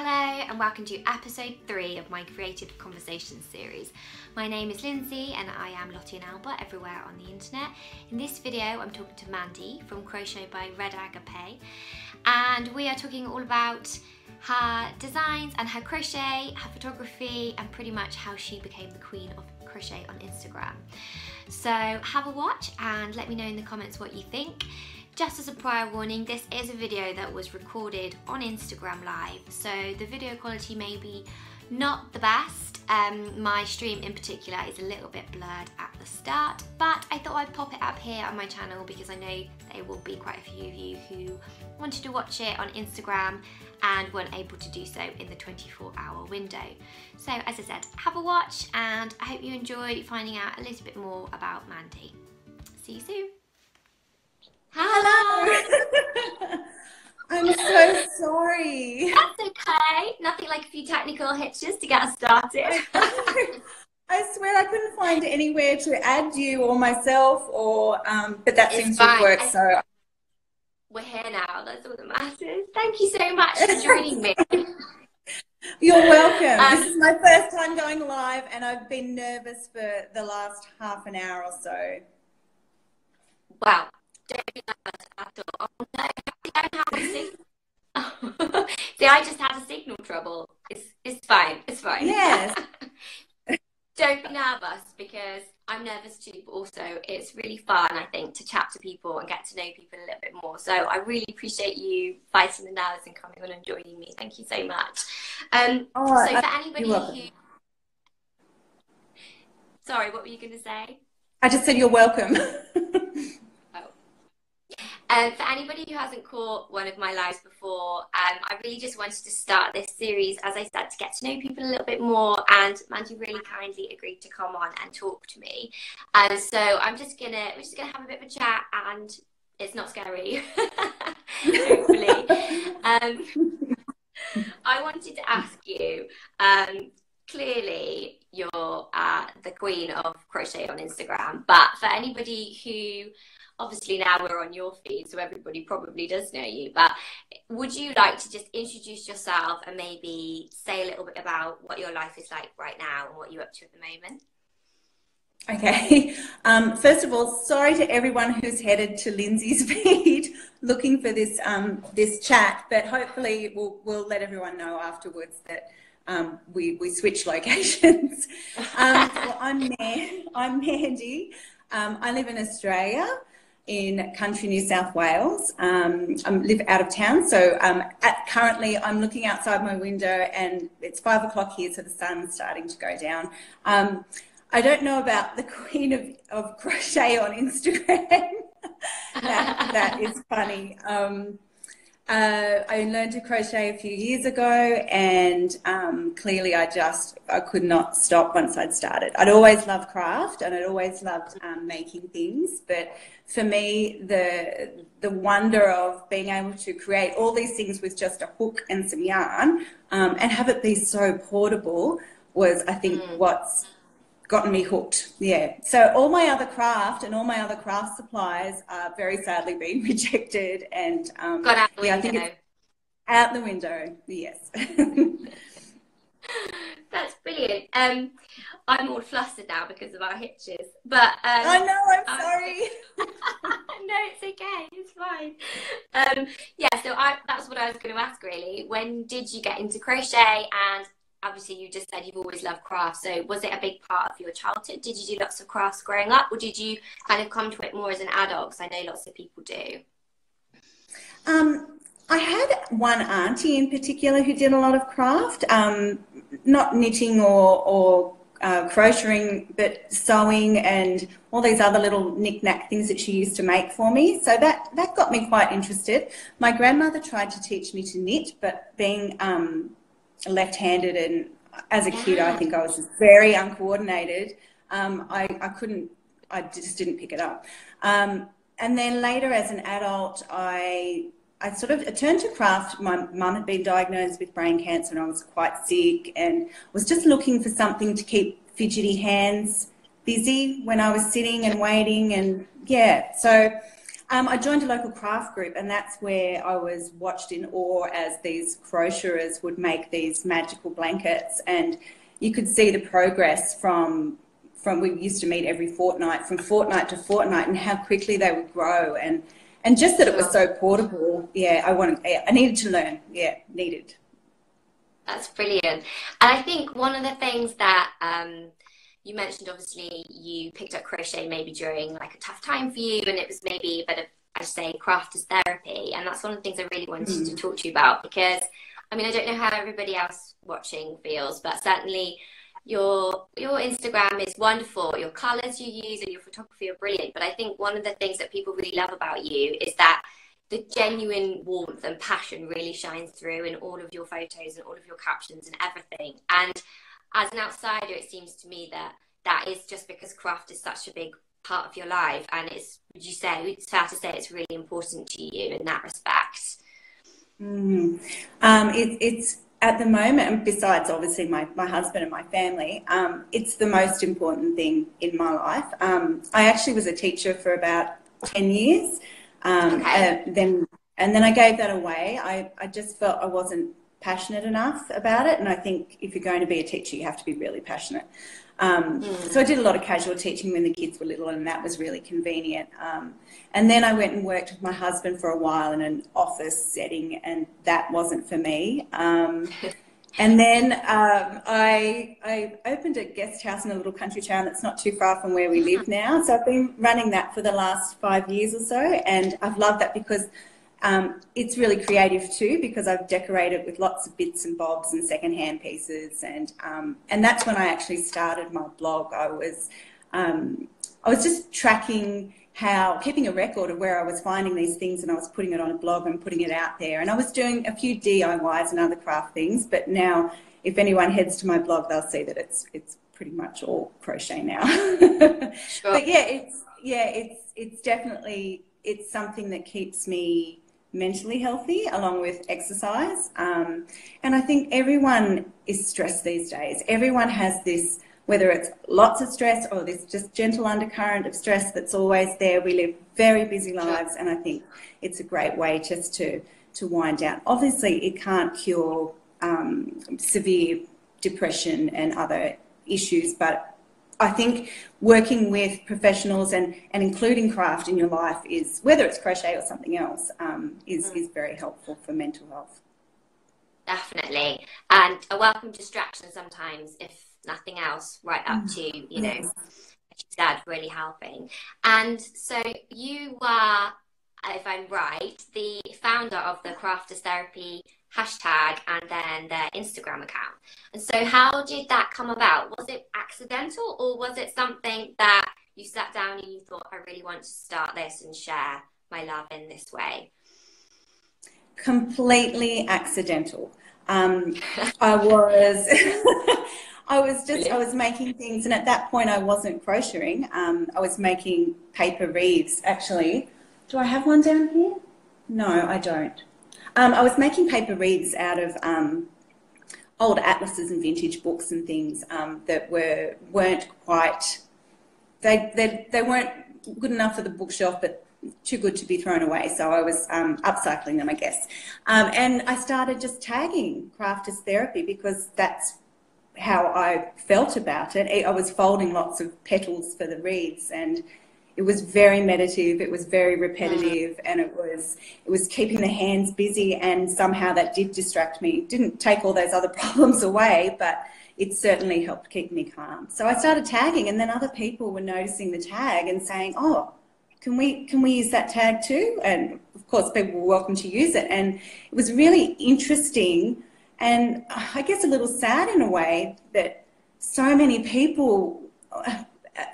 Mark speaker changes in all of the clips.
Speaker 1: Hello and welcome to episode 3 of my Creative Conversations series. My name is Lindsey and I am Lottie Albert everywhere on the internet. In this video I'm talking to Mandy from Crochet by Redagape, and we are talking all about her designs and her crochet, her photography, and pretty much how she became the queen of crochet on Instagram. So have a watch and let me know in the comments what you think. Just as a prior warning, this is a video that was recorded on Instagram Live, so the video quality may be not the best. My stream in particular is a little bit blurred at the start, but I thought I'd pop it up here on my channel because I know there will be quite a few of you who wanted to watch it on Instagram and weren't able to do so in the 24-hour window. So as I said, have a watch and I hope you enjoy finding out a little bit more about Mandy. See you soon.
Speaker 2: Hello! I'm so sorry.
Speaker 1: That's okay. Nothing like a few technical hitches to get us started.
Speaker 2: I swear I couldn't find anywhere to add you or myself, or but that seems to have worked. So
Speaker 1: we're here now. That's all that matters. Thank you so much for joining me.
Speaker 2: You're welcome. This is my first time going live, and I've been nervous for the last half an hour or so.
Speaker 1: Wow. Don't be nervous at all. Oh, no, I don't have a signal. See, I just had a signal trouble. It's fine. It's fine.
Speaker 2: Yes.
Speaker 1: Don't be nervous because I'm nervous too, but also it's really fun, I think, to chat to people and get to know people a little bit more. So I really appreciate you fighting the nerves and coming on and joining me. Thank you so much. So for anybody who... Sorry, what were you going to say?
Speaker 2: I just said you're welcome.
Speaker 1: For anybody who hasn't caught one of my lives before, I really just wanted to start this series, as I said, to get to know people a little bit more, and Mandy really kindly agreed to come on and talk to me. So we're just gonna have a bit of a chat, and it's not scary, hopefully. I wanted to ask you, clearly you're the queen of crochet on Instagram, but for anybody who, obviously now we're on your feed, so everybody probably does know you, but would you like to just introduce yourself and maybe say a little bit about what your life is like right now and what you're up to at the moment?
Speaker 2: Okay. First of all, sorry to everyone who's headed to Lindsey's feed looking for this this chat, but hopefully we'll let everyone know afterwards that we switch locations. Well, I'm Mandy. I live in Australia, in country New South Wales. I live out of town, so currently I'm looking outside my window and it's 5 o'clock here, so the sun's starting to go down. I don't know about the queen of crochet on Instagram. that is funny. I learned to crochet a few years ago, and clearly I could not stop once I'd started. I'd always loved craft and I'd always loved making things, but for me the wonder of being able to create all these things with just a hook and some yarn and have it be so portable was, I think, what's gotten me hooked. Yeah. So all my other craft and all my other craft supplies are very sadly being rejected, and
Speaker 1: got out the window.
Speaker 2: I think it's out the window. Yes.
Speaker 1: That's brilliant. I'm all flustered now because of our hitches, but
Speaker 2: I know, I'm sorry.
Speaker 1: No, it's okay, it's fine. Yeah, so that's what I was going to ask really. When did you get into crochet? And obviously you just said you've always loved crafts, so was it a big part of your childhood? Did you do lots of crafts growing up, or did you kind of come to it more as an adult? Because I know lots of people do.
Speaker 2: I had one auntie in particular who did a lot of craft, not knitting or crocheting, but sewing and all these other little knick-knack things that she used to make for me. So that got me quite interested. My grandmother tried to teach me to knit, but being left-handed, and as a kid I think I was just very uncoordinated. I just didn't pick it up. And then later as an adult I turned to craft. My mum had been diagnosed with brain cancer and I was quite sick and was just looking for something to keep fidgety hands busy when I was sitting and waiting, and yeah, so I joined a local craft group, and that's where I was watched in awe as these crocheters would make these magical blankets, and you could see the progress from we used to meet every fortnight, from fortnight to fortnight, and how quickly they would grow, and just that it was so portable. Yeah, I needed to learn. Yeah, needed.
Speaker 1: That's brilliant. And I think one of the things that you mentioned, obviously, you picked up crochet maybe during like a tough time for you, and it was maybe a bit of, I say, craft as therapy. And that's one of the things I really wanted to talk to you about, because, I mean, I don't know how everybody else watching feels, but certainly your Instagram is wonderful. Your colours you use and your photography are brilliant. But I think one of the things that people really love about you is that the genuine warmth and passion really shines through in all of your photos and all of your captions and everything. And as an outsider, it seems to me that is just because craft is such a big part of your life, and it's fair to say it's really important to you in that respect.
Speaker 2: It's at the moment, and besides obviously my husband and my family, it's the most important thing in my life. I actually was a teacher for about 10 years. Then I gave that away. I just felt I wasn't passionate enough about it, and I think if you're going to be a teacher, you have to be really passionate. So I did a lot of casual teaching when the kids were little, and that was really convenient. And then I went and worked with my husband for a while in an office setting, and that wasn't for me. And then I opened a guest house in a little country town that's not too far from where we live now. So I've been running that for the last 5 years or so, and I've loved that because it's really creative too, because I've decorated with lots of bits and bobs and secondhand pieces, and that's when I actually started my blog. I was just keeping a record of where I was finding these things, and I was putting it on a blog and putting it out there, and I was doing a few DIYs and other craft things. But now, if anyone heads to my blog, they'll see that it's pretty much all crochet now. Sure. But it's definitely something that keeps me mentally healthy, along with exercise. And I think everyone is stressed these days. Everyone has this, whether it's lots of stress or this just gentle undercurrent of stress that's always there. We live very busy lives, and I think it's a great way just to wind down. Obviously, it can't cure severe depression and other issues, but I think working with professionals and including craft in your life is, whether it's crochet or something else, is very helpful for mental health.
Speaker 1: Definitely. And a welcome distraction sometimes, if nothing else, right up to, you know, as you said, really helping. And so you were, if I'm right, the founder of the Crafters Therapy hashtag and then their Instagram account. And so how did that come about? Was it accidental, or was it something that you sat down and you thought, I really want to start this and share my love in this way?
Speaker 2: Completely accidental. I was making things, and at that point I wasn't crocheting. I was making paper wreaths, actually. Do I have one down here? No, I don't. I was making paper wreaths out of old atlases and vintage books and things that weren't quite, they weren't good enough for the bookshelf, but too good to be thrown away. So I was upcycling them, I guess. And I started just tagging Crafters Therapy because that's how I felt about it. I was folding lots of petals for the wreaths, and it was very meditative, it was very repetitive, and it was keeping the hands busy, and somehow that did distract me. It didn't take all those other problems away, but it certainly helped keep me calm. So I started tagging, and then other people were noticing the tag and saying, oh, can we use that tag too? And of course people were welcome to use it, and it was really interesting, and I guess a little sad in a way that so many people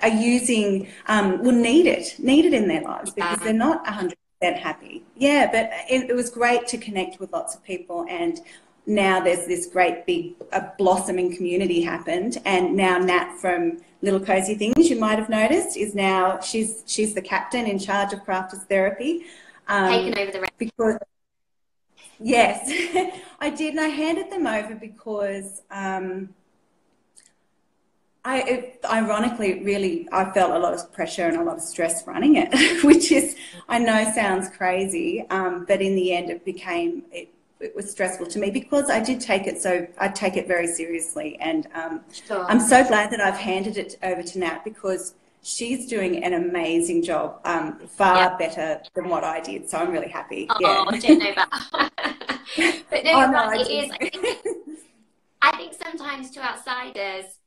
Speaker 2: are using, need it in their lives because they're not 100% happy. Yeah, but it was great to connect with lots of people, and now there's this great big blossoming community happened, and now Nat from Little Cozy Things, you might have noticed, is now, she's the captain in charge of Crafters Therapy.
Speaker 1: Taken over the
Speaker 2: because, yes, I did, and I handed them over because Ironically, really, I felt a lot of pressure and a lot of stress running it, which is, I know sounds crazy, but in the end it was stressful to me because I take it very seriously. And
Speaker 1: Sure.
Speaker 2: I'm so glad that I've handed it over to Nat because she's doing an amazing job, far better than what I did. So I'm really happy.
Speaker 1: Oh, I don't know that. But no,
Speaker 2: Oh, no,
Speaker 1: right,
Speaker 2: I
Speaker 1: it is.
Speaker 2: do.
Speaker 1: I think sometimes to outsiders,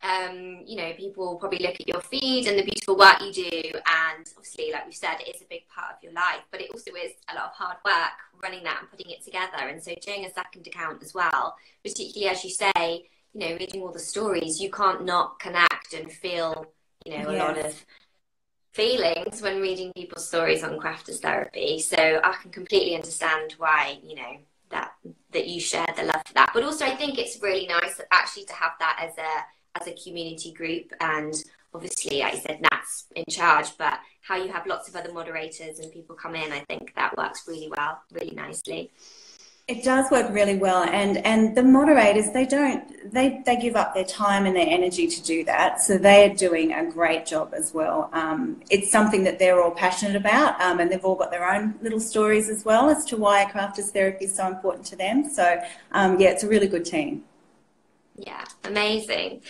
Speaker 1: you know, people probably look at your feed and the beautiful work you do, and obviously, like we said, it is a big part of your life, but it also is a lot of hard work running that and putting it together. And so doing a second account as well, particularly as you say, you know, reading all the stories, you can't not connect and feel, you know, a lot of feelings when reading people's stories on Crafters Therapy. So I can completely understand why, you know, that you share the love for that. But also I think it's really nice actually to have that as a community group. And obviously, like I said, Nat's in charge, but how you have lots of other moderators and people come in, I think that works really well, really nicely.
Speaker 2: It does work really well, and the moderators, they give up their time and their energy to do that, so they are doing a great job as well. It's something that they're all passionate about, and they've all got their own little stories as well as to why Crafters Therapy is so important to them. So yeah, it's a really good team.
Speaker 1: Yeah, amazing.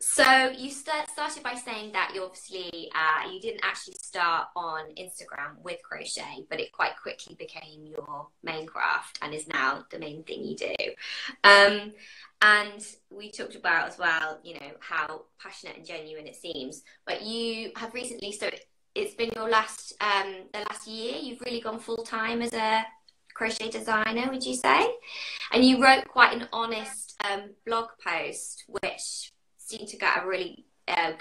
Speaker 1: So you started by saying that you obviously, you didn't actually start on Instagram with crochet, but it quite quickly became your main craft and is now the main thing you do. And we talked about as well, you know, how passionate and genuine it seems, but you have recently, so it's been your the last year, you've really gone full time as a crochet designer, would you say? And you wrote quite an honest blog post, which seemed to get a really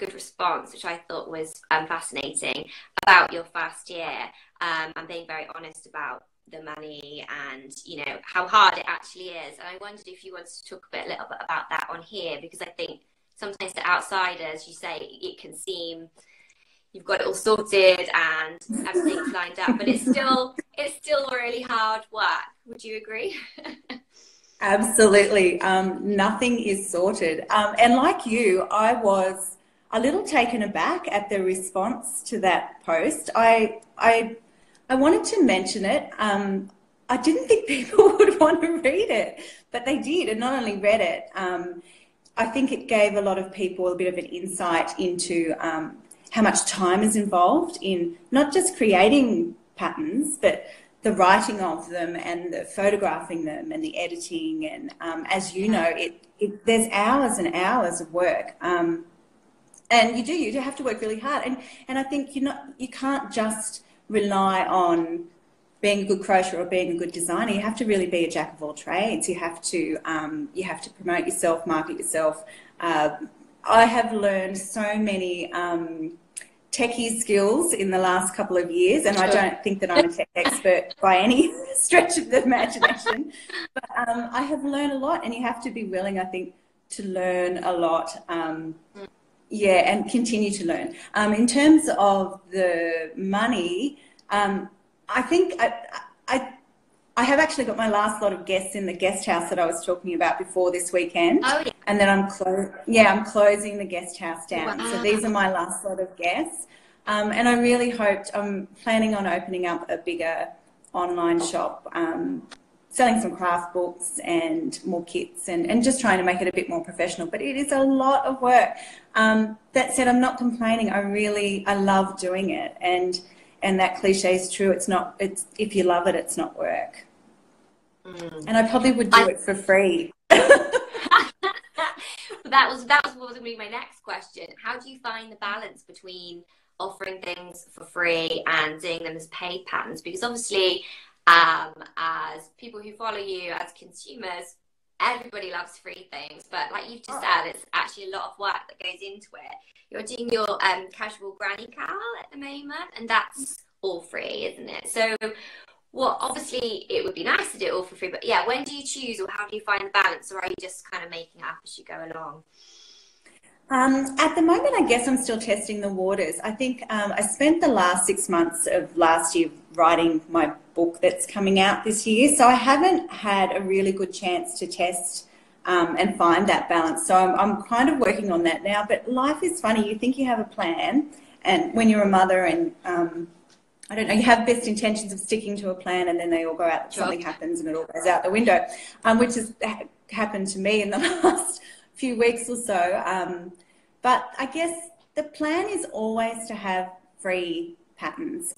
Speaker 1: good response, which I thought was fascinating, about your first year, and being very honest about the money and, you know, how hard it actually is. And I wondered if you wanted to talk a little bit about that on here, because I think sometimes to outsiders, you say it can seem you've got it all sorted and everything's lined up, but it's still really hard work. Would you agree?
Speaker 2: Absolutely. Nothing is sorted. And like you, I was a little taken aback at the response to that post. I wanted to mention it. I didn't think people would want to read it, but they did, and not only read it. I think it gave a lot of people a bit of an insight into how much time is involved in not just creating patterns, but the writing of them and the photographing them and the editing. And as you know, there's hours and hours of work. And you have to work really hard. And I think you can't just rely on being a good crocheter or being a good designer. You have to really be a jack of all trades. You have to promote yourself, market yourself. I have learned so many techie skills in the last couple of years, and I don't think that I'm a tech expert by any stretch of the imagination, but I have learned a lot, and you have to be willing, I think, to learn a lot, and continue to learn. In terms of the money, I think I have actually got my last lot of guests in the guest house that I was talking about before this weekend.
Speaker 1: Oh, yeah.
Speaker 2: And then I'm closing the guest house down.
Speaker 1: Wow.
Speaker 2: So these are my last lot of guests. And I really I'm planning on opening up a bigger online shop, selling some craft books and more kits, and just trying to make it a bit more professional. But it is a lot of work. That said, I'm not complaining. I love doing it. And that cliche is true. It's if you love it, it's not work. And I probably would do it for free.
Speaker 1: That was what was going to be my next question. How do you find the balance between offering things for free and doing them as paid patterns? Because obviously, as people who follow you as consumers, everybody loves free things. But like you've just said, it's actually a lot of work that goes into it. You're doing your casual granny cowl at the moment, and that's all free, isn't it? So, obviously it would be nice to do it all for free, but yeah, when do you choose, or how do you find the balance, or are you just kind of making it up as you go along?
Speaker 2: At the moment, I guess I'm still testing the waters. I think I spent the last 6 months of last year writing my book that's coming out this year, so I haven't had a really good chance to test and find that balance. So I'm kind of working on that now. But life is funny. You think you have a plan, and when you're a mother and I don't know, you have best intentions of sticking to a plan, and then they all go out, something happens and it all goes out the window, which has happened to me in the last few weeks or so. But I guess the plan is always to have free patterns,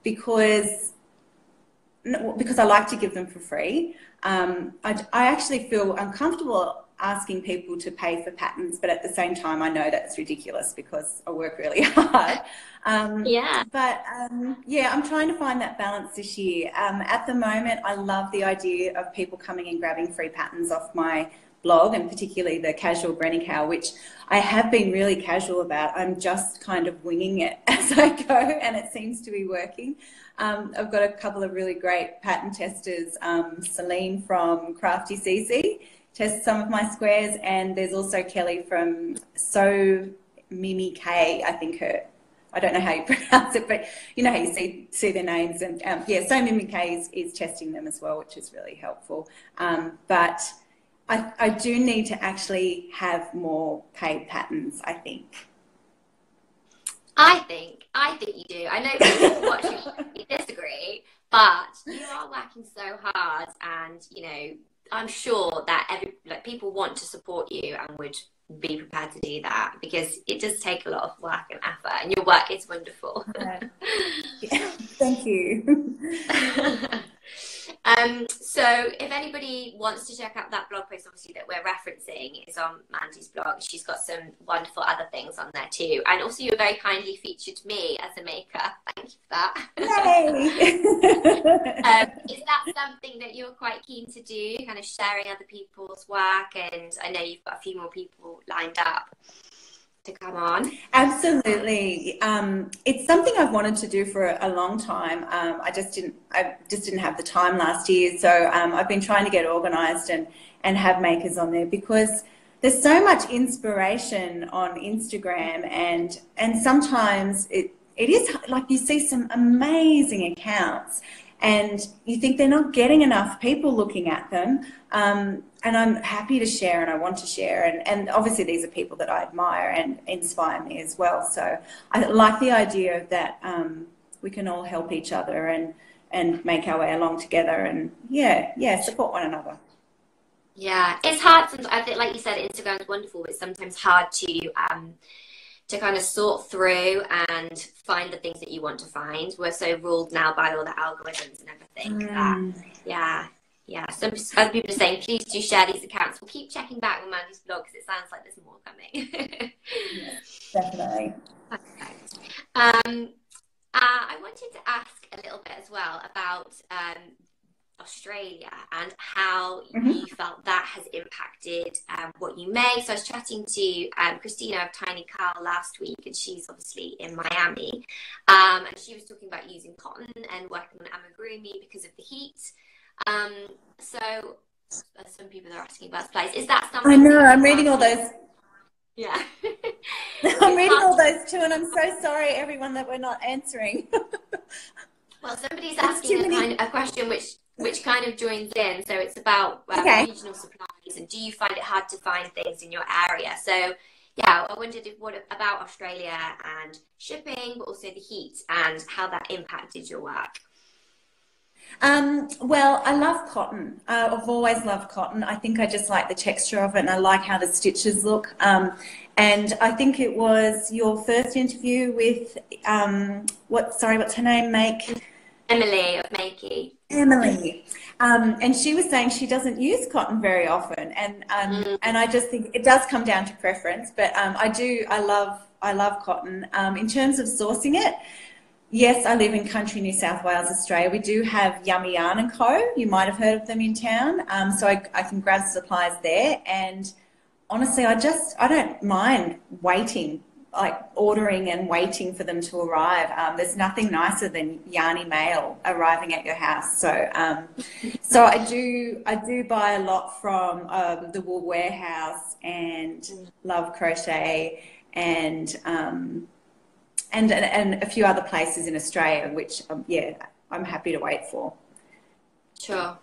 Speaker 2: because I like to give them for free. I actually feel uncomfortable asking people to pay for patterns, but at the same time, I know that's ridiculous because I work really hard. But yeah, I'm trying to find that balance this year. At the moment, I love the idea of people coming and grabbing free patterns off my blog, and particularly the casual granny cow, which I have been really casual about. I'm just kind of winging it as I go, and it seems to be working. I've got a couple of really great pattern testers. Celine from Crafty CC tests some of my squares, and there's also Kelly from So Mimi K, I think I don't know how you pronounce it, but you know how you see their names. And yeah, So Mimi K is testing them as well, which is really helpful. But I do need to actually have more paid patterns, I think.
Speaker 1: I think you do. I know people watching disagree, but you are working so hard, and you know, I'm sure that people want to support you and would be prepared to do that, because it does take a lot of work and effort, and your work is wonderful.
Speaker 2: Yeah. Thank you.
Speaker 1: So if anybody wants to check out that blog post, obviously, that we're referencing is on Mandy's blog. She's got some wonderful other things on there too. And also you very kindly featured me as a maker. Thank you for that.
Speaker 2: Yay!
Speaker 1: Is that something that you're quite keen to do, kind of sharing other people's work? And I know you've got a few more people lined up to come on.
Speaker 2: Absolutely. It's something I've wanted to do for a long time. I just didn't have the time last year. So I've been trying to get organised and have makers on there, because there's so much inspiration on Instagram, and sometimes it is like you see some amazing accounts and you think they're not getting enough people looking at them. And I'm happy to share, and I want to share. And obviously these are people that I admire and inspire me as well. So I like the idea of that we can all help each other and make our way along together, and support one another.
Speaker 1: Yeah, it's hard. I think, like you said, Instagram is wonderful, but it's sometimes hard to kind of sort through and find the things that you want to find. We're so ruled now by all the algorithms and everything. Yeah. Some other people are saying, please do share these accounts. We'll keep checking back on Mandy's blog, because it sounds like there's more coming.
Speaker 2: Yes, definitely.
Speaker 1: Perfect. I wanted to ask a little bit as well about Australia and how you felt that has impacted what you make. So I was chatting to Christina of Tiny Carl last week, and she's obviously in Miami, and she was talking about using cotton and working on amigurumi because of the heat. So some people are asking about supplies. Is that something?
Speaker 2: I know, I'm reading all those.
Speaker 1: Yeah.
Speaker 2: I'm reading all those too, and I'm so sorry, everyone, that we're not answering.
Speaker 1: Well, somebody's asking a question which kind of joins in. So it's about regional supplies, and do you find it hard to find things in your area? So yeah, I wondered what about Australia and shipping, but also the heat and how that impacted your work.
Speaker 2: Well, I love cotton. I've always loved cotton. I think I just like the texture of it, and I like how the stitches look. And I think it was your first interview with what's her name?
Speaker 1: Emily of Makey.
Speaker 2: Emily. And she was saying she doesn't use cotton very often, and I just think it does come down to preference. But I love cotton. In terms of sourcing it, yes, I live in country New South Wales, Australia. We do have Yummy Yarn & Co. You might have heard of them in town. So I can grab supplies there. And honestly, I don't mind waiting, like ordering and waiting for them to arrive. There's nothing nicer than yarny mail arriving at your house. So so I do buy a lot from the Wool Warehouse and Love Crochet and a few other places in Australia, which I'm happy to wait for.
Speaker 1: Sure.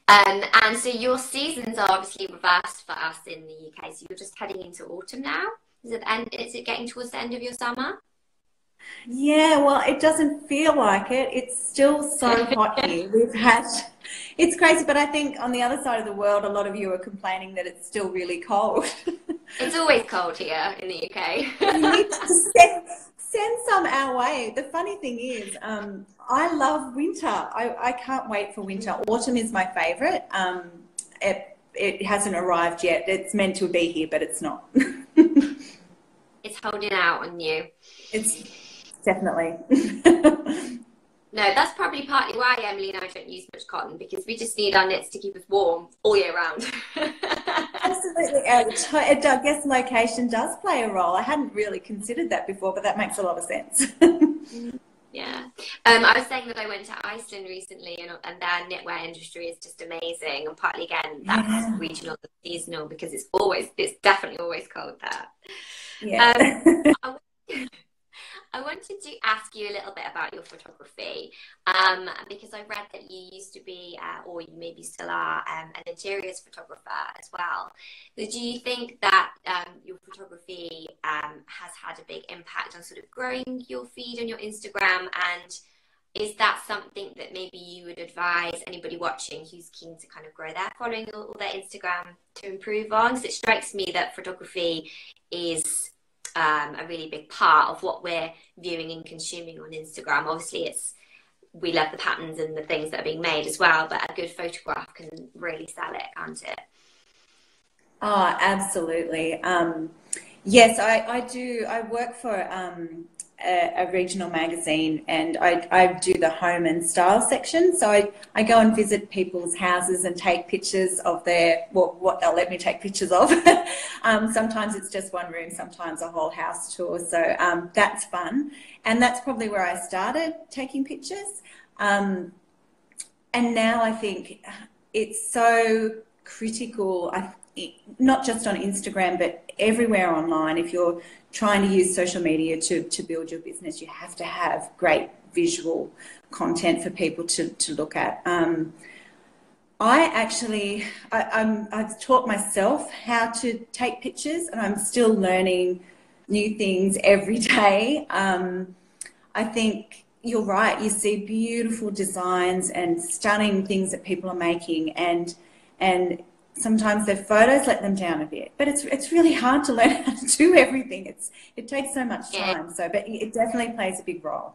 Speaker 1: And so your seasons are obviously reversed for us in the UK. So you're just heading into autumn now. Is it getting towards the end of your summer?
Speaker 2: Yeah, well, it doesn't feel like it. It's still so hot here. It's crazy, but I think on the other side of the world, a lot of you are complaining that it's still really cold.
Speaker 1: It's always cold here in the UK.
Speaker 2: You need to send some our way. The funny thing is, I love winter. I can't wait for winter. Autumn is my favorite. It hasn't arrived yet. It's meant to be here, but it's not.
Speaker 1: It's holding out on you.
Speaker 2: It's definitely.
Speaker 1: No, that's probably partly why Emily and I don't use much cotton, because we just need our knits to keep us warm all year round.
Speaker 2: Absolutely. I guess location does play a role. I hadn't really considered that before, but that makes a lot of sense.
Speaker 1: Yeah. I was saying that I went to Iceland recently, and their knitwear industry is just amazing. And partly, again, that's regional and seasonal, because it's definitely always cold there.
Speaker 2: Yeah.
Speaker 1: I wanted to ask you a little bit about your photography, because I read that you used to be, or you maybe still are, an interiors photographer as well. So do you think that your photography has had a big impact on sort of growing your feed on your Instagram? And is that something that maybe you would advise anybody watching who's keen to kind of grow their following or their Instagram to improve on? Because it strikes me that photography is a really big part of what we're viewing and consuming on Instagram. Obviously, we love the patterns and the things that are being made as well, but a good photograph can really sell it, can't it?
Speaker 2: Oh, absolutely. Yes, I do. I work for a regional magazine, and I do the home and style section. So I go and visit people's houses and take pictures of what they'll let me take pictures of. Sometimes it's just one room, sometimes a whole house tour. So that's fun. And that's probably where I started taking pictures. And now I think it's so critical, not just on Instagram, but everywhere online. If you're trying to use social media to build your business, you have to have great visual content for people to look at. I've taught myself how to take pictures, and I'm still learning new things every day. I think you're right. You see beautiful designs and stunning things that people are making, and sometimes their photos let them down a bit, but it's really hard to learn how to do everything. It takes so much time. But it definitely plays a big role.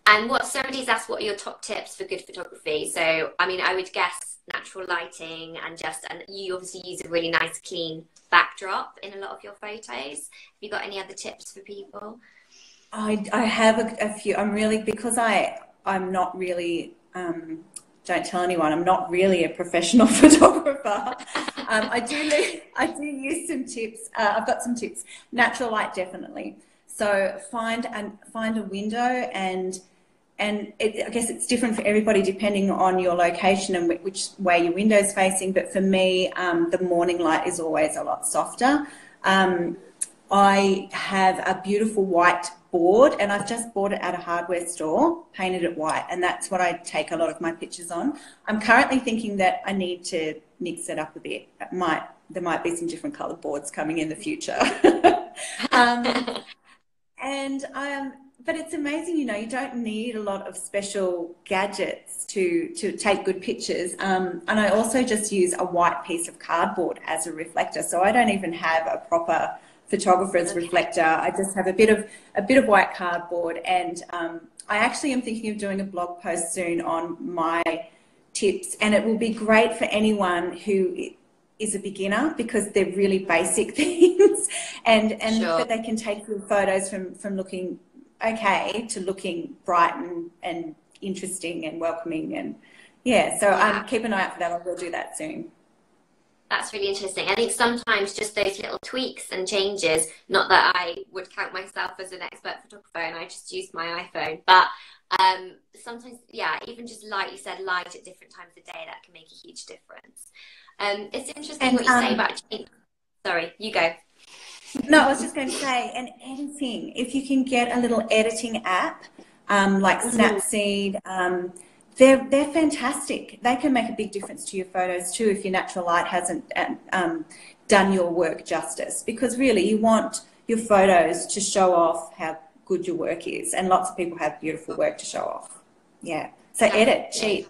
Speaker 1: And somebody's asked, what are your top tips for good photography? So, I mean, I would guess natural lighting, and you obviously use a really nice, clean backdrop in a lot of your photos. Have you got any other tips for people?
Speaker 2: I have a few. Because I'm not really, don't tell anyone, I'm not really a professional photographer. I do use some tips. I've got some tips. Natural light, definitely. So find a window, and I guess it's different for everybody depending on your location and which way your window's facing. But for me, the morning light is always a lot softer. I have a beautiful white board, and I've just bought it at a hardware store, painted it white, and that's what I take a lot of my pictures on. I'm currently thinking that I need to mix it up a bit. There might be some different coloured boards coming in the future. But it's amazing, you don't need a lot of special gadgets to take good pictures. And I also just use a white piece of cardboard as a reflector, so I don't even have a proper photographer's reflector. I just have a bit of white cardboard, and I actually am thinking of doing a blog post soon on my tips, and it will be great for anyone who is a beginner, because they're really basic things, and
Speaker 1: Sure.
Speaker 2: But they can take your photos from looking okay to looking bright and interesting and welcoming, and so keep an eye out for that. I will do that soon.
Speaker 1: That's really interesting. I think sometimes just those little tweaks and changes, not that I would count myself as an expert photographer and I just use my iPhone, but sometimes, even just like you said, light at different times of day, that can make a huge difference. It's interesting what you say about change. Sorry, you go.
Speaker 2: No, I was just going to say, and editing. If you can get a little editing app like Snapseed, they're fantastic. They can make a big difference to your photos too if your natural light hasn't done your work justice, because really you want your photos to show off how good your work is, and lots of people have beautiful work to show off. Yeah. So edit, cheap.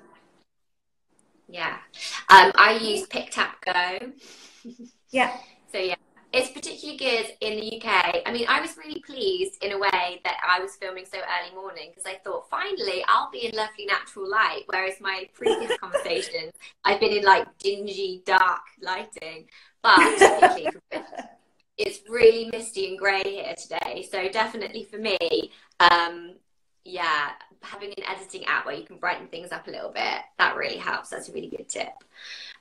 Speaker 1: Yeah. I use Pick Tap Go.
Speaker 2: Yeah.
Speaker 1: So yeah, it's particularly good in the UK. I mean, I was really pleased in a way that I was filming so early morning, because I thought, finally, I'll be in lovely natural light. Whereas my previous conversations, I've been in like dingy, dark lighting. But typically, it's really misty and grey here today. So definitely for me, yeah, having an editing app where you can brighten things up a little bit, that really helps. That's a really good tip.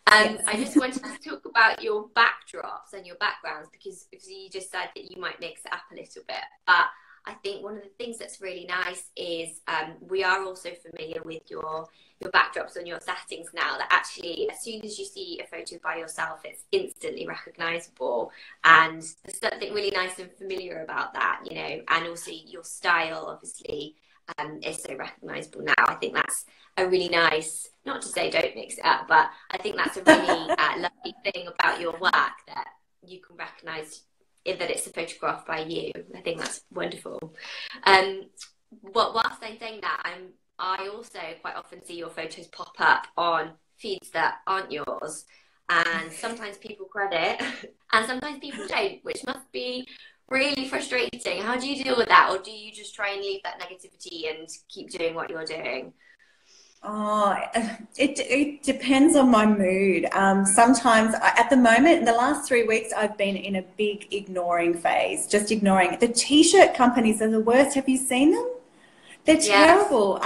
Speaker 2: Yes.
Speaker 1: I just wanted to talk about your backdrops and your backgrounds, because you just said that you might mix it up a little bit. But I think one of the things that's really nice is we are also familiar with your backdrops and your settings now, that actually as soon as you see a photo by yourself, it's instantly recognizable. And there's something really nice and familiar about that, you know, and also your style obviously is so recognizable now. I think that's a really nice, not to say don't mix it up, but I think that's a really lovely thing about your work, that you can recognize that it's a photograph by you. I think that's wonderful. Whilst I'm saying that, I also quite often see your photos pop up on feeds that aren't yours, and sometimes people credit and sometimes people don't, which must be really frustrating. How do you deal with that, or do you just try and leave that negativity and keep doing what you're doing?
Speaker 2: Oh, it depends on my mood. Sometimes, at the moment, in the last 3 weeks, I've been in a big ignoring phase, just ignoring. The T-shirt companies are the worst. Have you seen them? They're terrible.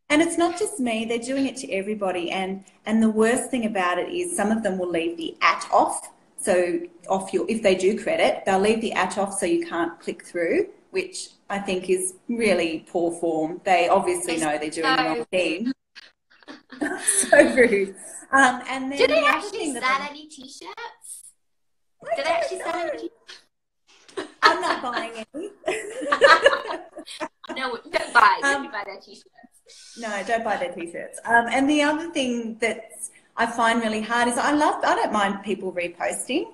Speaker 2: And it's not just me, they're doing it to everybody. And the worst thing about it is some of them will leave the @ off. So if they do credit, they'll leave the @ off so you can't click through, which I think is really poor form. They obviously know they're doing the wrong thing. So rude. And then
Speaker 1: do they actually sell any T-shirts? Do they actually sell any T-shirts?
Speaker 2: I'm not buying any.
Speaker 1: No, don't buy their T-shirts.
Speaker 2: No, don't buy their T-shirts. And the other thing that I find really hard is I don't mind people reposting,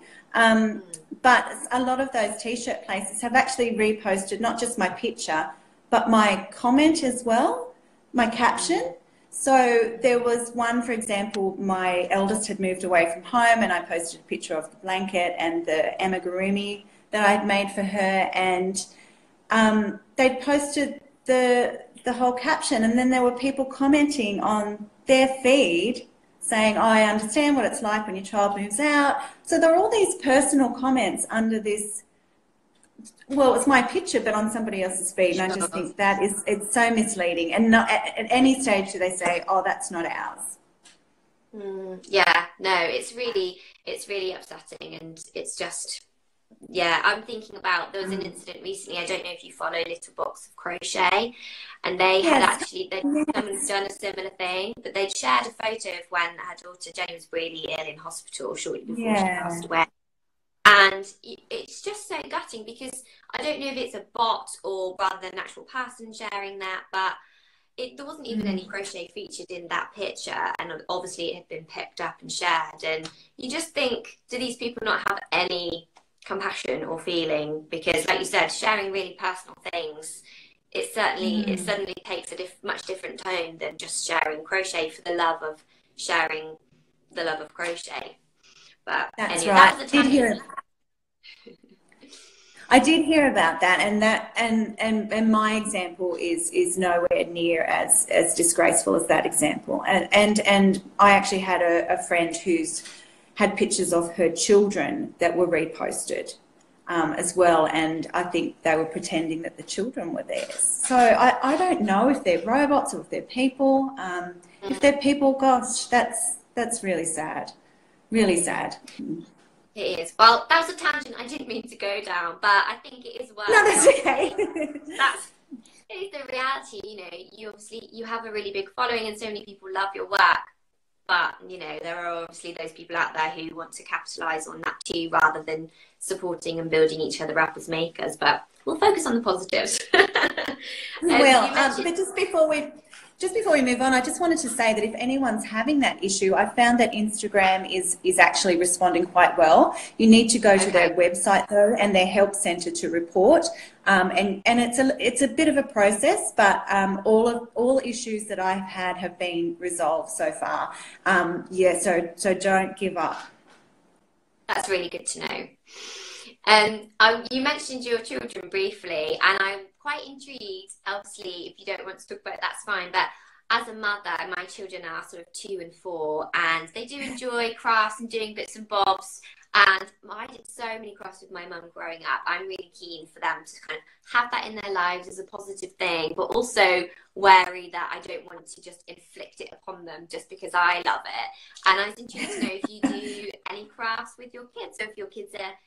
Speaker 2: but a lot of those T-shirt places have actually reposted not just my picture, but my comment as well, my caption. So there was one, for example, my eldest had moved away from home, and I posted a picture of the blanket and the amigurumi that I'd made for her, and they'd posted the whole caption, and then there were people commenting on their feed saying, oh, I understand what it's like when your child moves out. So there are all these personal comments under this, well, it's my picture, but on somebody else's feed, and I just think that it's so misleading. And not at any stage do they say, oh, that's not ours.
Speaker 1: Yeah, no, it's really upsetting, and it's just, yeah, I'm thinking about, there was an incident recently, I don't know if you follow Little Box of Crochet, and they had actually, someone's done a similar thing, but they'd shared a photo of when her daughter Jenny was really ill in hospital shortly before she passed away. And it's just so gutting, because I don't know if it's a bot or rather than an actual person sharing that, but there wasn't even any crochet featured in that picture, and obviously it had been picked up and shared, and you just think, do these people not have any compassion or feeling? Because like you said, sharing really personal things, it suddenly takes a much different tone than just sharing crochet for the love of sharing the love of crochet. But
Speaker 2: that's
Speaker 1: anyway,
Speaker 2: right.
Speaker 1: that was
Speaker 2: I did hear about that, and my example is nowhere near as disgraceful as that example. And I actually had a friend who's had pictures of her children that were reposted as well, and I think they were pretending that the children were theirs. So I don't know if they're robots or if they're people. If they're people, gosh, that's really sad. Really sad.
Speaker 1: It is. Well, that was a tangent I didn't mean to go down, but I think it is worth.
Speaker 2: No, that's okay.
Speaker 1: It is the reality. You know, you have a really big following, and so many people love your work. But you know, there are obviously those people out there who want to capitalise on that too, rather than supporting and building each other up as makers. But we'll focus on the positives.
Speaker 2: But just before we move on, I just wanted to say that if anyone's having that issue, I found that Instagram is actually responding quite well. You need to go to their website though and their help centre to report. And it's a bit of a process, but all issues that I've had have been resolved so far. Yeah, so don't give up.
Speaker 1: That's really good to know. You mentioned your children briefly, and I'm quite intrigued. Obviously, if you don't want to talk about it, that's fine. But as a mother, my children are sort of 2 and 4, and they do enjoy crafts and doing bits and bobs. And I did so many crafts with my mum growing up. I'm really keen for them to kind of have that in their lives as a positive thing, but also wary that I don't want to just inflict it upon them just because I love it. And I was interested to know if you do any crafts with your kids, or if your kids are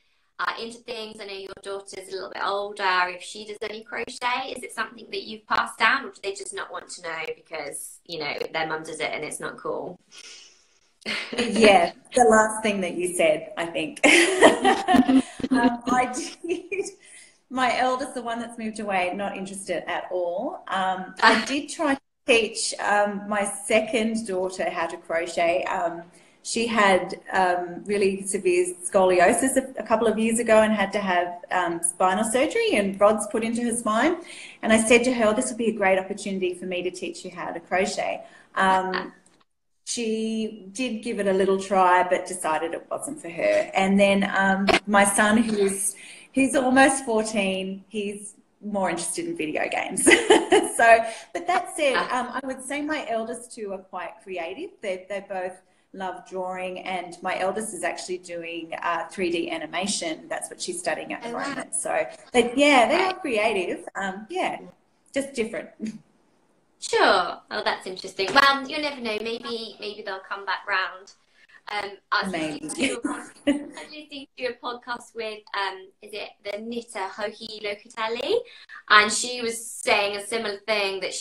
Speaker 1: into things. I know your daughter's a little bit older. If she does any crochet, is it something that you've passed down, or do they just not want to know because, you know, their mum does it and it's not cool?
Speaker 2: Yeah, the last thing that you said, I think. I did. My eldest, the one that's moved away, not interested at all. I did try to teach my second daughter how to crochet. She had really severe scoliosis a couple of years ago and had to have spinal surgery and rods put into her spine. And I said to her, this would be a great opportunity for me to teach you how to crochet. She did give it a little try, but decided it wasn't for her. And then my son, who's almost 14, he's more interested in video games. But that said, I would say my eldest two are quite creative. They both love drawing, and my eldest is actually doing 3D animation. That's what she's studying at the moment. So, they are creative. Yeah, just different.
Speaker 1: Sure. Oh, that's interesting. Well, you never know. Maybe they'll come back round. I was listening to a podcast with is it the knitter Hohi Locatelli, and she was saying a similar thing, that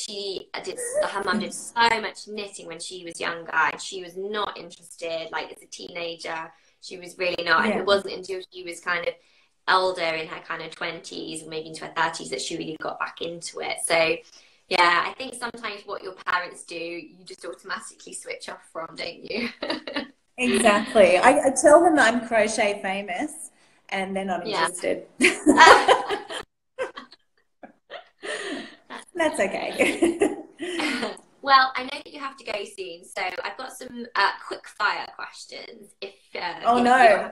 Speaker 1: her mum did so much knitting when she was younger, and she was not interested. Like as a teenager, she was really not. And it wasn't until she was kind of older, in her kind of 20s or maybe into her 30s, that she really got back into it. So. Yeah, I think sometimes what your parents do, you just automatically switch off from, don't you?
Speaker 2: Exactly. I tell them I'm crochet famous, and they're not interested. That's okay.
Speaker 1: Well, I know that you have to go soon, so I've got some quick fire questions. I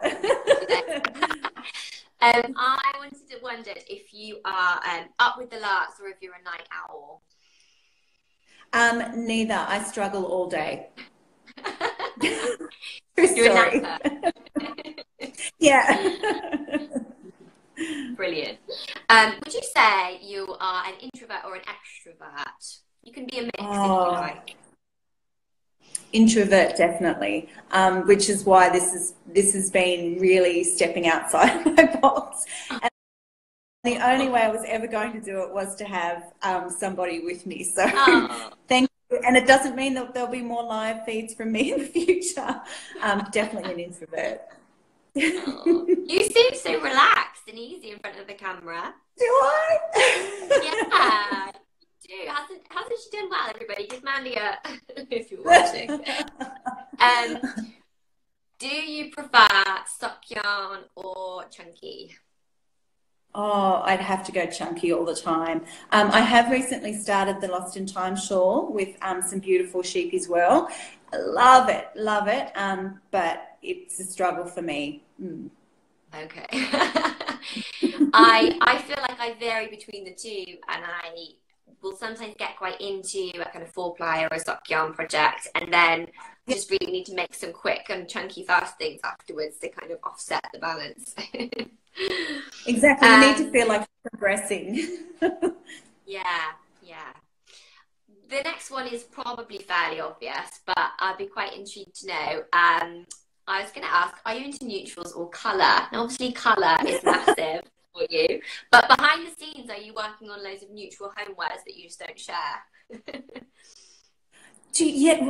Speaker 1: wondered if you are up with the larks or if you're a night owl.
Speaker 2: Neither. I struggle all day.
Speaker 1: You're a napper.
Speaker 2: Yeah.
Speaker 1: Brilliant. Would you say you are an introvert or an extrovert? You can be a mix if you like.
Speaker 2: Introvert, definitely, which is why this has been really stepping outside my box. And the only way I was ever going to do it was to have somebody with me. So thank you. And it doesn't mean that there'll be more live feeds from me in the future. Definitely an introvert.
Speaker 1: You seem so relaxed and easy in front of the camera.
Speaker 2: Do I?
Speaker 1: Yeah. Hasn't she done well, everybody? Give Mandy a if you're watching. Do you prefer sock yarn or chunky?
Speaker 2: Oh, I'd have to go chunky all the time. I have recently started the Lost in Time shawl with some beautiful sheep as well. I love it, but it's a struggle for me.
Speaker 1: Okay. I feel like I vary between the two, and I will sometimes get quite into a kind of 4-ply or a sock yarn project, and then just really need to make some quick and chunky fast things afterwards to kind of offset the balance.
Speaker 2: Exactly. You need to feel like progressing.
Speaker 1: Yeah. The next one is probably fairly obvious, but I'd be quite intrigued to know. I was going to ask, are you into neutrals or colour? Now, obviously, colour is massive for you, but behind the scenes, are you working on loads of neutral homewares that you just don't share?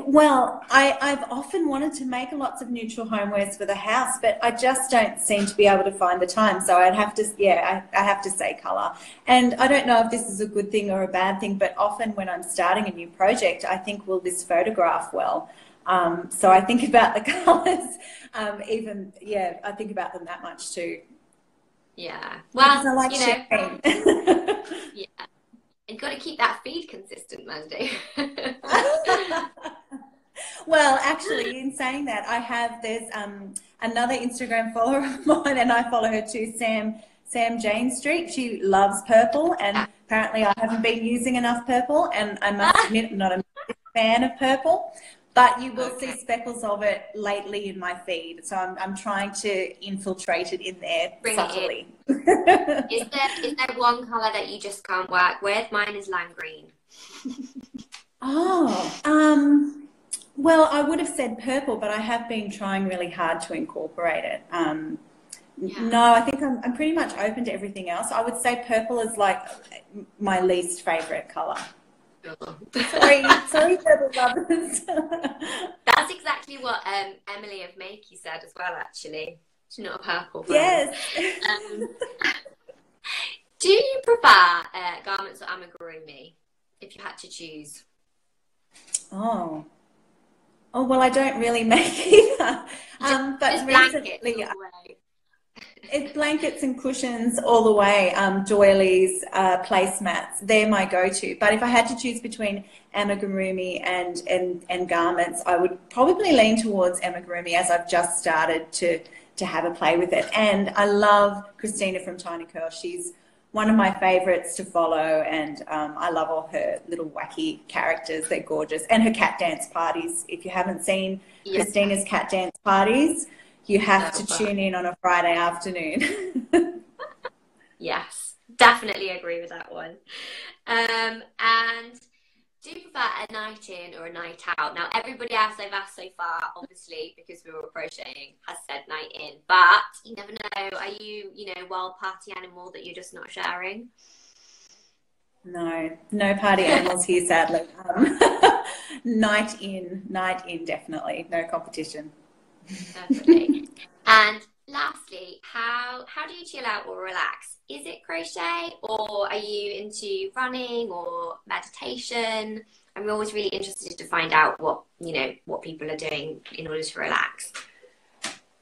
Speaker 2: Well, I've often wanted to make lots of neutral homewares for the house, but I just don't seem to be able to find the time. So I'd have to, I have to say colour. And I don't know if this is a good thing or a bad thing, but often when I'm starting a new project, I think, will this photograph well? So I think about the colours, I think about them that much too.
Speaker 1: Yeah. Well,
Speaker 2: because I like sharing.
Speaker 1: Yeah. You've got to keep that feed consistent, Mandy.
Speaker 2: Well, actually, in saying that, there's another Instagram follower of mine, and I follow her too, Sam Jane Street. She loves purple, and apparently I haven't been using enough purple, and I must admit I'm not a fan of purple, but you will see speckles of it lately in my feed. So I'm trying to infiltrate it in there subtly.
Speaker 1: Is there one colour that you just can't work with? Mine is lime green.
Speaker 2: Well, I would have said purple, but I have been trying really hard to incorporate it. No, I think I'm pretty much open to everything else. I would say purple is like my least favourite colour. Sorry, purple lovers.
Speaker 1: That's exactly what Emily of Makey said as well, actually. She's not a purple fan.
Speaker 2: Yes.
Speaker 1: Do you prefer garments or amigurumi, if you had to choose?
Speaker 2: Oh, well, I don't really make either. But recently, it's blankets and cushions all the way, doilies, placemats, they're my go-to. But if I had to choose between amigurumi and garments, I would probably lean towards amigurumi, as I've just started to have a play with it. And I love Christina from Tiny Curl. She's one of my favourites to follow, and I love all her little wacky characters. They're gorgeous. And her cat dance parties. If you haven't seen Christina's cat dance parties, you have to tune in on a Friday afternoon.
Speaker 1: Yes, definitely agree with that one. And do you prefer a night in or a night out? Now, everybody else I've asked so far, obviously, because we were crocheting, has said night in. But you never know. Are you, wild party animal that you're just not sharing?
Speaker 2: No party animals here, sadly. Night in, definitely. No competition.
Speaker 1: Definitely. And lastly, how do you chill out or relax? Is it crochet, or are you into running or meditation? I'm always really interested to find out what people are doing in order to relax.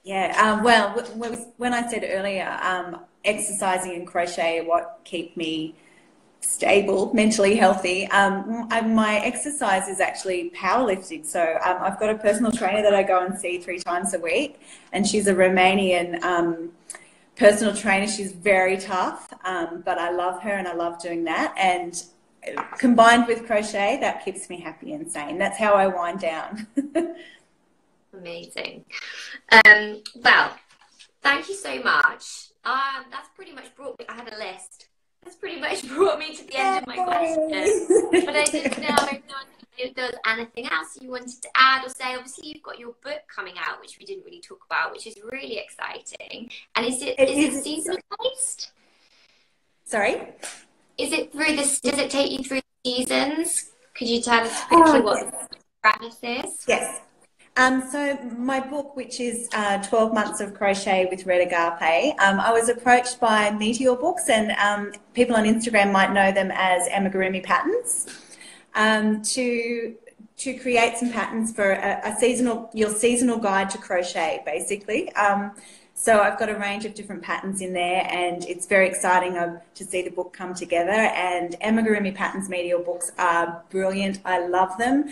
Speaker 2: Yeah, well, when I said earlier, exercising and crochet are what keep me stable, mentally healthy. My exercise is actually powerlifting. So I've got a personal trainer that I go and see 3 times a week, and she's a Romanian personal trainer. She's very tough, but I love her and I love doing that. And combined with crochet, that keeps me happy and sane. That's how I wind down.
Speaker 1: Amazing. Well, thank you so much. That's pretty much brought me, I had a list. That's pretty much brought me to the end of my questions. But I didn't know if there was anything else you wanted to add or say. Obviously, you've got your book coming out, which we didn't really talk about, which is really exciting. And is it season based? Sorry? Does it take you through the seasons? Could you tell us quickly what the premise is?
Speaker 2: Yes. So my book, which is 12 Months of Crochet with Redagape, I was approached by Meteor Books, and people on Instagram might know them as amigurumi patterns, to create some patterns for your seasonal guide to crochet, basically. So I've got a range of different patterns in there, and it's very exciting to see the book come together. And Amigurumi Patterns Meteor Books are brilliant. I love them.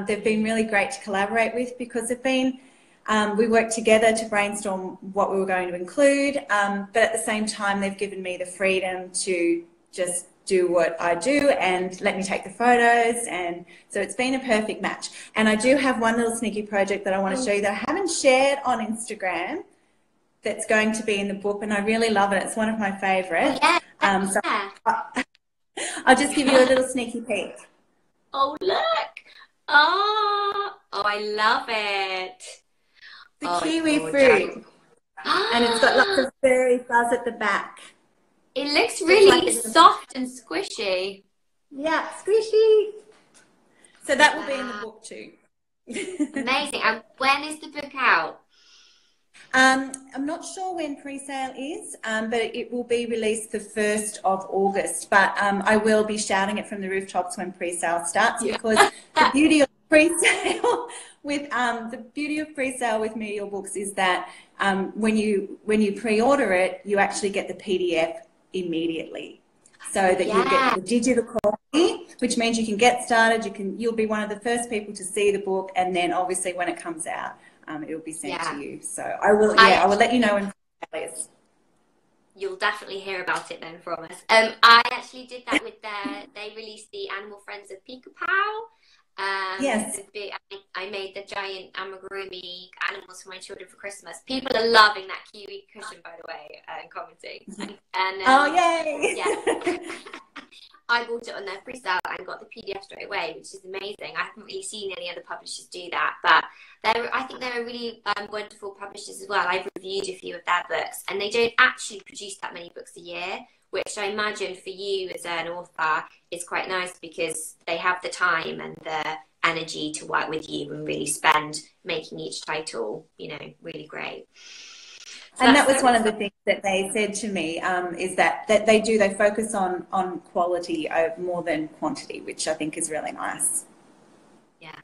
Speaker 2: They've been really great to collaborate with, because we worked together to brainstorm what we were going to include, but at the same time they've given me the freedom to just do what I do and let me take the photos, and so it's been a perfect match. And I do have one little sneaky project that I want to show you that I haven't shared on Instagram, that's going to be in the book, and I really love it. It's one of my favourites. So I'll just give you a little sneaky peek.
Speaker 1: Oh, look. Oh, I love it.
Speaker 2: The kiwi fruit. And it's got lots of furry fuzz at the back.
Speaker 1: It looks really soft and squishy.
Speaker 2: Yeah, squishy. So that will be in the book too.
Speaker 1: Amazing. And when is the book out?
Speaker 2: I'm not sure when pre-sale is, but it will be released the 1st of August. But I will be shouting it from the rooftops when pre-sale starts, because the beauty of pre-sale with me, your books, is that when you pre-order it, you actually get the PDF immediately, so that you get the digital copy, which means you can get started. You'll be one of the first people to see the book, and then obviously when it comes out, it will be sent to you. So I will let you know when it is.
Speaker 1: You'll definitely hear about it then from us. I actually did that with they released the Animal Friends of Peek-a-Pow.
Speaker 2: Yes.
Speaker 1: I made the giant amigurumi animals for my children for Christmas. People are loving that kiwi cushion, by the way, and commenting. And
Speaker 2: oh, yay!
Speaker 1: Yeah. I bought it on their pre-sale and got the PDF straight away, which is amazing. I haven't really seen any other publishers do that, but I think they're really wonderful publishers as well. I've reviewed a few of their books, and they don't actually produce that many books a year, which I imagine for you as an author is quite nice, because they have the time and the energy to work with you and really spend making each title, really great. So
Speaker 2: and that was one of the things that they said to me, is that they focus on quality more than quantity, which I think is really nice.
Speaker 1: Yeah,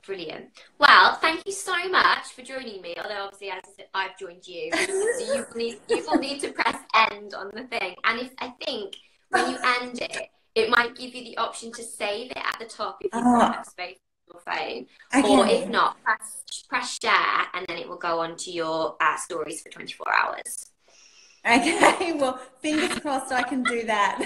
Speaker 1: brilliant. Well, thank you so much for joining me. Although obviously, as I said, I've joined you, so you will need to press end on the thing. And I think when you end it, it might give you the option to save it at the top if you've got enough space on your phone. Okay. Or if not, press share, and then it will go on to your stories for 24 hours.
Speaker 2: Okay, well, fingers crossed I can do that.